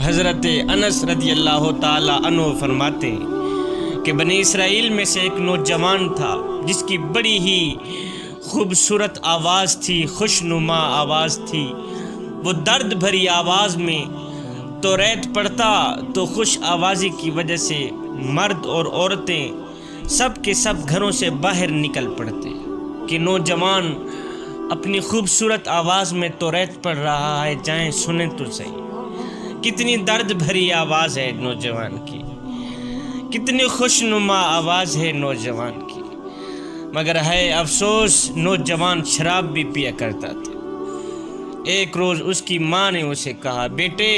حضرت انس رضی اللہ تعالی عنہ فرماتے ہیں کہ بنی اسرائیل میں سے ایک نوجوان تھا جس کی بڑی ہی خوبصورت آواز تھی، خوشنما آواز تھی۔ وہ درد بھری آواز میں توریت پڑھتا تو خوش آوازی کی وجہ سے مرد اور عورتیں سب کے سب گھروں سے باہر نکل پڑتے کہ نوجوان اپنی خوبصورت آواز میں توریت پڑھ رہا ہے، جائیں سنیں تو صحیح۔ کتنی درد بھری آواز ہے نوجوان کی، کتنی خوشنما آواز ہے نوجوان کی، مگر ہے افسوس نوجوان شراب بھی پیا کرتا تھا۔ ایک روز اس کی ماں نے اسے کہا، بیٹے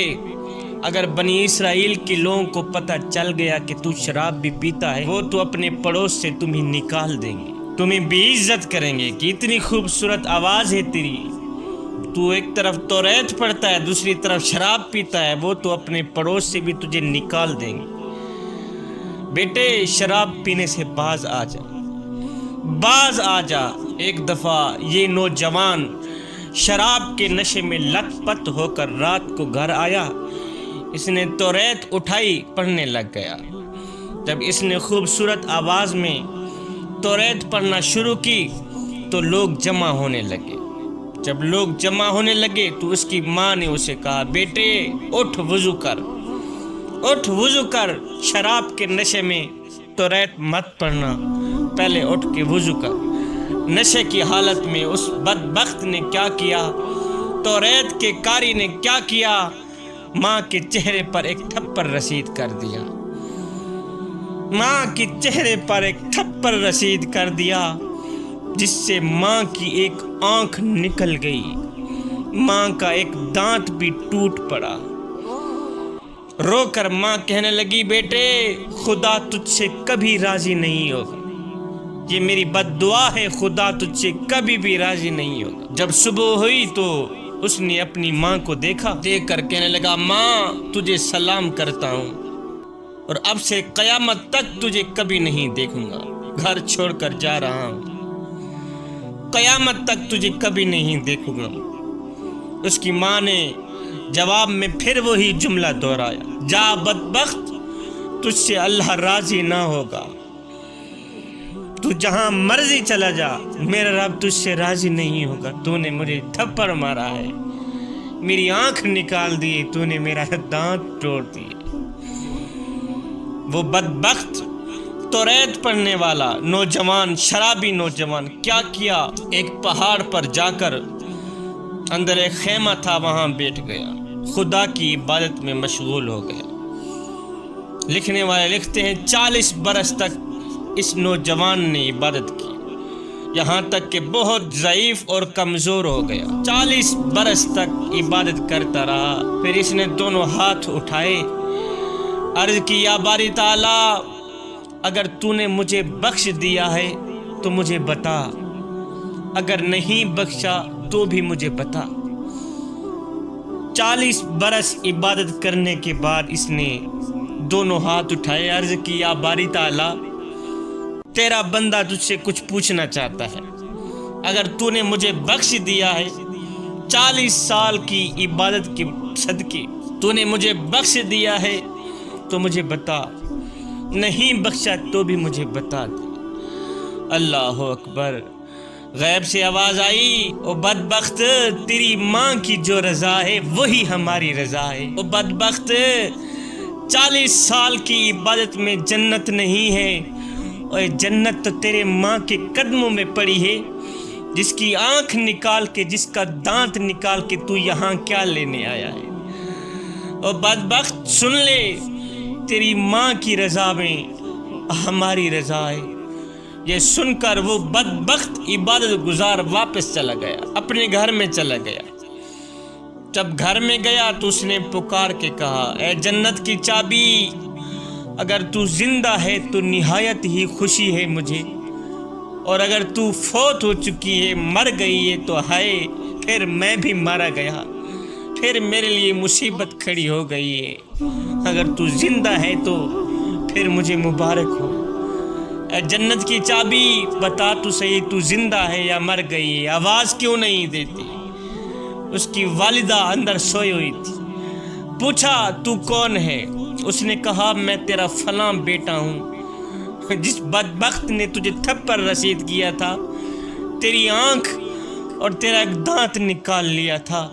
اگر بنی اسرائیل کے لوگوں کو پتہ چل گیا کہ تو شراب بھی پیتا ہے، وہ تو اپنے پڑوس سے تمہیں نکال دیں گے، تمہیں بے عزت کریں گے کہ اتنی خوبصورت آواز ہے تیری، تو ایک طرف توریت پڑھتا ہے دوسری طرف شراب پیتا ہے، وہ تو اپنے پڑوس سے بھی تجھے نکال دیں گے۔ بیٹے شراب پینے سے باز آ جا، باز آ جا۔ ایک دفعہ یہ نوجوان شراب کے نشے میں لت پت ہو کر رات کو گھر آیا، اس نے توریت اٹھائی، پڑھنے لگ گیا۔ جب اس نے خوبصورت آواز میں توریت پڑھنا شروع کی تو لوگ جمع ہونے لگے۔ جب لوگ جمع ہونے لگے تو اس کی ماں نے اسے کہا، بیٹے اٹھ وضو کر، اٹھ وضو کر، شراب کے نشے میں توریت مت پڑھنا، پہلے اٹھ کے وضو کر۔ نشے کی حالت میں اس بدبخت نے کیا کیا، توریت کے قاری نے کیا کیا، ماں کے چہرے پر ایک تھپڑ رسید کر دیا، ماں کے چہرے پر ایک تھپڑ رسید کر دیا، جس سے ماں کی ایک آنکھ نکل گئی، ماں کا ایک دانت بھی ٹوٹ پڑا۔ رو کر ماں کہنے لگی، بیٹے خدا تجھ سے کبھی راضی نہیں ہوگا، یہ میری بد دعا ہے، خدا تجھ سے کبھی بھی راضی نہیں ہوگا۔ جب صبح ہوئی تو اس نے اپنی ماں کو دیکھا، دیکھ کر کہنے لگا، ماں تجھے سلام کرتا ہوں اور اب سے قیامت تک تجھے کبھی نہیں دیکھوں گا، گھر چھوڑ کر جا رہا ہوں، قیامت تک تجھے کبھی نہیں دیکھوں گا۔ اس کی ماں نے جواب میں پھر وہی جملہ دہرایا، جا بدبخت، تجھ سے اللہ راضی نہ ہوگا، تو جہاں مرضی چلا جا، میرا رب تجھ سے راضی نہیں ہوگا۔ تو نے مجھے تھپڑ مارا ہے، میری آنکھ نکال دی، تو نے میرا دانت توڑ دیے۔ وہ بدبخت توریت پڑھنے والا نوجوان، شرابی نوجوان کیا کیا، ایک پہاڑ پر جا کر اندر ایک خیمہ تھا، وہاں بیٹھ گیا، خدا کی عبادت میں مشغول ہو گیا۔ لکھنے والے لکھتے ہیں 40 برس تک اس نوجوان نے عبادت کی، یہاں تک کہ بہت ضعیف اور کمزور ہو گیا۔ 40 برس تک عبادت کرتا رہا، پھر اس نے دونوں ہاتھ اٹھائے، عرض کی، یا باری تعالیٰ اگر تو نے مجھے بخش دیا ہے تو مجھے بتا، اگر نہیں بخشا تو بھی مجھے بتا۔ 40 برس عبادت کرنے کے بعد اس نے دونوں ہاتھ اٹھائے، عرض کی، یا باری تعالیٰ تیرا بندہ تجھ سے کچھ پوچھنا چاہتا ہے، اگر تو نے مجھے بخش دیا ہے 40 سال کی عبادت کے صدقے، تو نے مجھے بخش دیا ہے تو مجھے بتا، نہیں بخشا تو بھی مجھے بتا دے۔ اللہ اکبر۔ غیب سے آواز آئی، او بدبخت تیری ماں کی جو رضا ہے وہی ہماری رضا ہے۔ او بدبخت 40 سال کی عبادت میں جنت نہیں ہے، اور جنت تو تیرے ماں کے قدموں میں پڑی ہے، جس کی آنکھ نکال کے، جس کا دانت نکال کے تو یہاں کیا لینے آیا ہے۔ اور بدبخت سن لے، تیری ماں کی رضا میں ہماری رضا ہے۔ یہ سن کر وہ بدبخت عبادت گزار واپس چلا گیا، اپنے گھر میں چلا گیا۔ جب گھر میں گیا تو اس نے پکار کے کہا، اے جنت کی چابی، اگر تو زندہ ہے تو نہایت ہی خوشی ہے مجھے، اور اگر تو فوت ہو چکی ہے، مر گئی ہے تو ہائے، پھر میں بھی مارا گیا، پھر میرے لیے مصیبت کھڑی ہو گئی ہے۔ اگر تو زندہ ہے تو پھر مجھے مبارک ہو۔ اے جنت کی چابی، بتا تو صحیح، تو زندہ ہے یا مر گئی ہے، آواز کیوں نہیں دیتی؟ اس کی والدہ اندر سوئی ہوئی تھی، پوچھا تو کون ہے؟ اس نے کہا میں تیرا فلاں بیٹا ہوں، جس بدبخت نے تجھے تھپڑ رسید کیا تھا، تیری آنکھ اور تیرا ایک دانت نکال لیا تھا،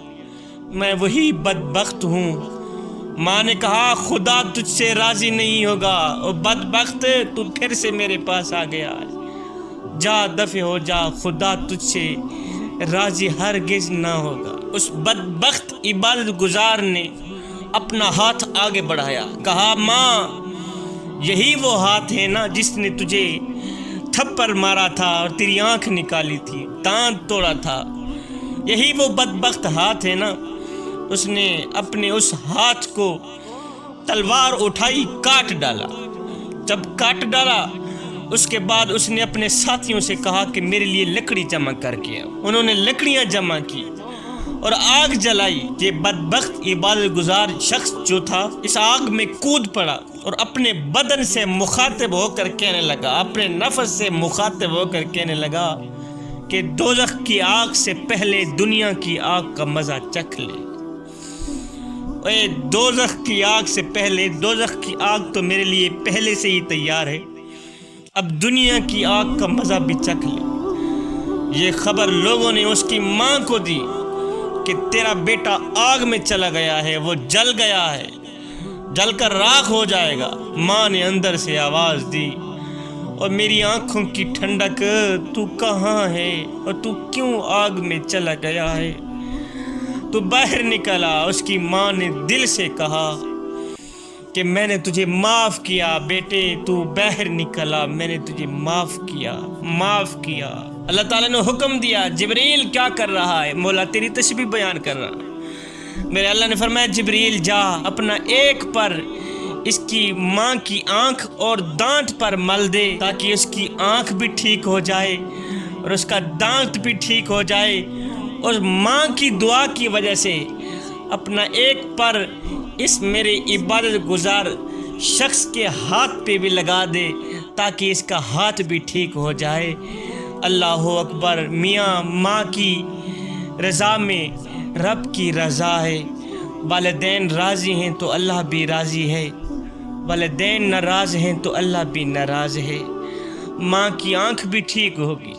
میں وہی بدبخت ہوں۔ ماں نے کہا خدا تجھ سے راضی نہیں ہوگا، اور بدبخت تو پھر سے میرے پاس آ گیا، جا دفع ہو جا، خدا تجھ سے راضی ہرگز نہ ہوگا۔ اس بدبخت عبادت گزار نے اپنا ہاتھ آگے بڑھایا، کہا ماں یہی وہ ہاتھ ہے نا جس نے تجھے تھپڑ مارا تھا اور تیری آنکھ نکالی تھی، دانت توڑا تھا، یہی وہ بدبخت ہاتھ ہے نا۔ اس نے اپنے اس ہاتھ کو تلوار اٹھائی، کاٹ ڈالا۔ جب کاٹ ڈالا اس کے بعد اس نے اپنے ساتھیوں سے کہا کہ میرے لیے لکڑی جمع کر کے آؤ۔ انہوں نے لکڑیاں جمع کی اور آگ جلائی۔ یہ بدبخت عبادت گزار شخص جو تھا اس آگ میں کود پڑا اور اپنے بدن سے مخاطب ہو کر کہنے لگا، اپنے نفس سے مخاطب ہو کر کہنے لگا کہ دوزخ کی آگ سے پہلے دنیا کی آگ کا مزہ چکھ لے۔ اے دوزخ کی آگ سے پہلے، دوزخ کی آگ تو میرے لیے پہلے سے ہی تیار ہے، اب دنیا کی آگ کا مزہ بھی چکھ لے۔ یہ خبر لوگوں نے اس کی ماں کو دی کہ تیرا بیٹا آگ میں چلا گیا ہے، وہ جل گیا ہے، جل کر راکھ ہو جائے گا۔ ماں نے اندر سے آواز دی، اور میری آنکھوں کی ٹھنڈک، تو کہاں ہے اور تو کیوں آگ میں چلا گیا ہے؟ تو باہر نکلا۔ اس کی ماں نے دل سے کہا کہ میں نے تجھے معاف کیا بیٹے، تو باہر نکلا، میں نے تجھے معاف کیا۔ اللہ تعالیٰ نے حکم دیا، جبریل کیا کر رہا ہے؟ مولا تیری تسبیح بیان کر رہا۔ میرے اللہ نے فرمایا جبریل جا، اپنا ایک پر اس کی ماں کی آنکھ اور دانت پر مل دے، تاکہ اس کی آنکھ بھی ٹھیک ہو جائے اور اس کا دانت بھی ٹھیک ہو جائے، اور ماں کی دعا کی وجہ سے اپنا ایک پر اس میرے عبادت گزار شخص کے ہاتھ پہ بھی لگا دے، تاکہ اس کا ہاتھ بھی ٹھیک ہو جائے۔ اللہ اکبر۔ میاں ماں کی رضا میں رب کی رضا ہے۔ والدین راضی ہیں تو اللہ بھی راضی ہے، والدین ناراض ہیں تو اللہ بھی ناراض ہے۔ ماں کی آنکھ بھی ٹھیک ہوگی،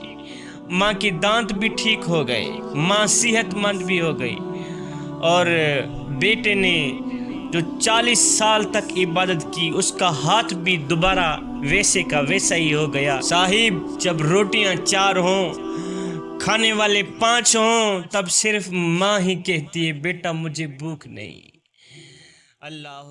ماں کی دانت بھی ٹھیک ہو گئے، ماں صحت مند بھی ہو گئی، اور بیٹے نے جو 40 سال تک عبادت کی اس کا ہاتھ بھی دوبارہ ویسے کا ویسا ہی ہو گیا۔ صاحب جب روٹیاں 4 ہوں، کھانے والے 5 ہوں، تب صرف ماں ہی کہتی ہے بیٹا مجھے بھوک نہیں۔ اللہ